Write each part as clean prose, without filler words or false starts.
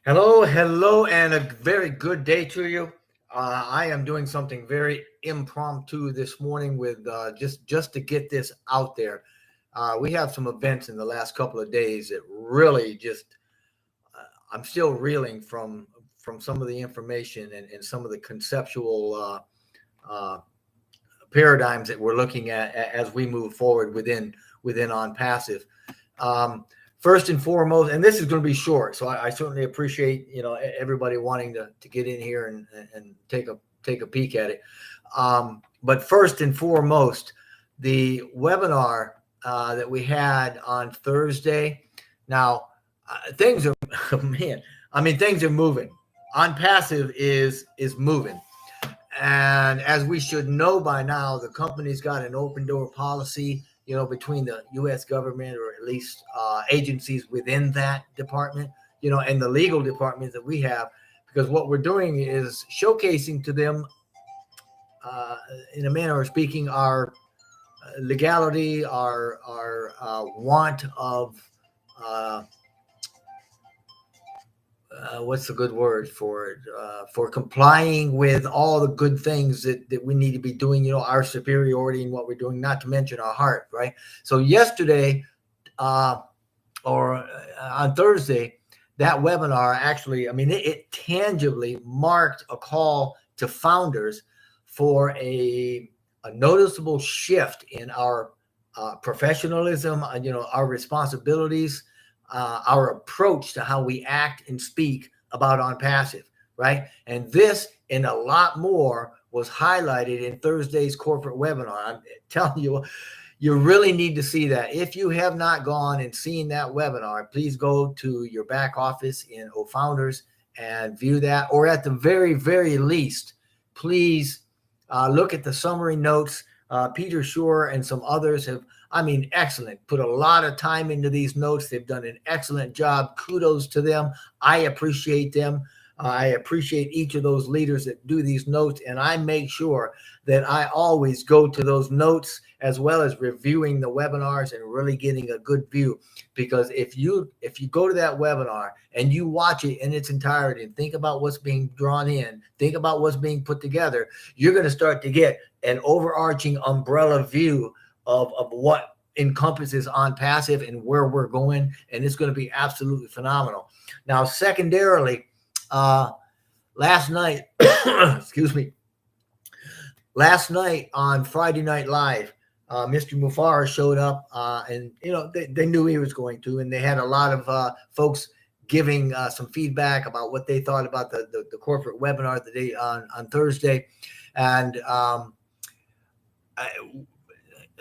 Hello, and a very good day to you. I am doing something very impromptu this morning with just to get this out there. We have some events in the last couple of days that really just I'm still reeling from some of the information and some of the conceptual paradigms that we're looking at as we move forward within on passive. First and foremost, and this is going to be short, so I certainly appreciate everybody wanting to get in here and take a peek at it. But first and foremost, the webinar that we had on Thursday. Now, things are things are moving. On passive is moving. And as we should know by now, the company's got an open door policy, between the U.S. government, or at least agencies within that department, and the legal departments that we have, because what we're doing is showcasing to them, in a manner of speaking, our legality, our want of what's the good word for it? For complying with all the good things that we need to be doing, our superiority in what we're doing, not to mention our heart, right? So yesterday, or on Thursday, that webinar actually, it tangibly marked a call to founders for a noticeable shift in our professionalism, our responsibilities, our approach to how we act and speak about on passive, right? And this and a lot more was highlighted in Thursday's corporate webinar. I'm telling you, you really need to see that. If you have not gone and seen that webinar, please go to your back office in OFounders and view that, or at the very, very least, please look at the summary notes. Peter Shore and some others have, excellent. Put a lot of time into these notes. They've done an excellent job. Kudos to them. I appreciate them. I appreciate each of those leaders that do these notes, and I make sure that I always go to those notes as well as reviewing the webinars and really getting a good view. Because if you go to that webinar and you watch it in its entirety and think about what's being drawn in, think about what's being put together, you're going to start to get an overarching umbrella view of what encompasses on passive and where we're going, and it's going to be absolutely phenomenal. Now, secondarily, last night, last night on Friday Night Live, Mr. Mufara showed up, and they knew he was going to, and they had a lot of folks giving some feedback about what they thought about the corporate webinar the day on Thursday, and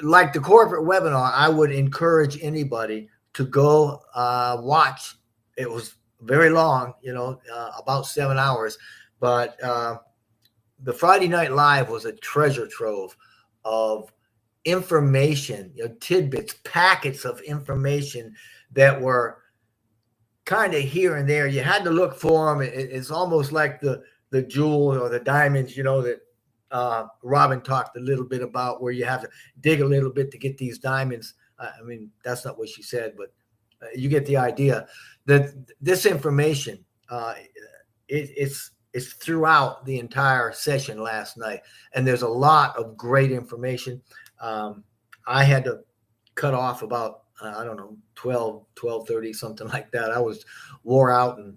like the corporate webinar, I would encourage anybody to go watch. It was very long, about 7 hours, but the Friday Night Live was a treasure trove of information, tidbits, packets of information that were kind of here and there. You had to look for them. It's almost like the jewel or the diamonds, that Robin talked a little bit about, where you have to dig a little bit to get these diamonds. That's not what she said, but you get the idea. That this information, it's throughout the entire session last night, and there's a lot of great information. I had to cut off about 12:30, something like that. I was wore out and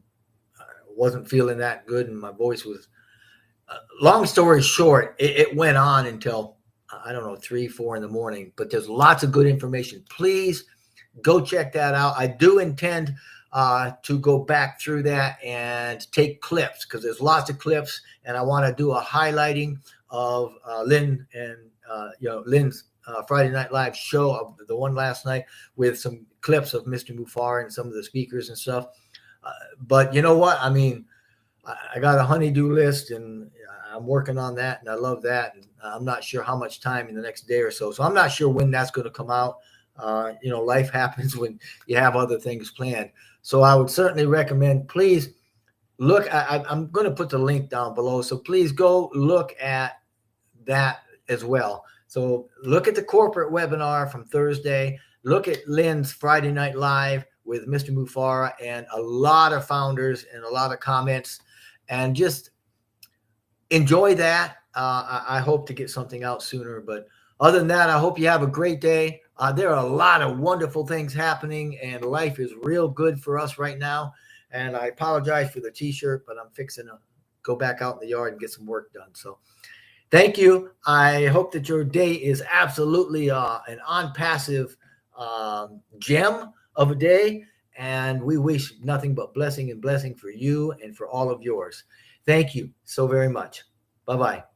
wasn't feeling that good, and my voice was. Long story short, it went on until 3, 4 in the morning. But there's lots of good information. Please go check that out. I do intend to go back through that and take clips, because there's lots of clips, and I want to do a highlighting of Lynn and Lynn's Friday Night Live show, of the one last night, with some clips of Mr. Mufar and some of the speakers and stuff. But you know what? I got a honey-do list, and I'm working on that, and I love that. And I'm not sure how much time in the next day or so. So I'm not sure when that's going to come out. Life happens when you have other things planned. So I would certainly recommend, please look. I'm going to put the link down below. So please go look at that as well. So look at the corporate webinar from Thursday. Look at Lynn's Friday Night Live with Mr. Mufara and a lot of founders and a lot of comments, and just enjoy that. I hope to get something out sooner, but other than that, I hope you have a great day. There are a lot of wonderful things happening, and life is real good for us right now. And I apologize for the t-shirt, but I'm fixing to go back out in the yard and get some work done. So thank you. I hope that your day is absolutely an on-passive gem of a day. And we wish nothing but blessing and blessing for you and for all of yours. Thank you so very much. Bye-bye.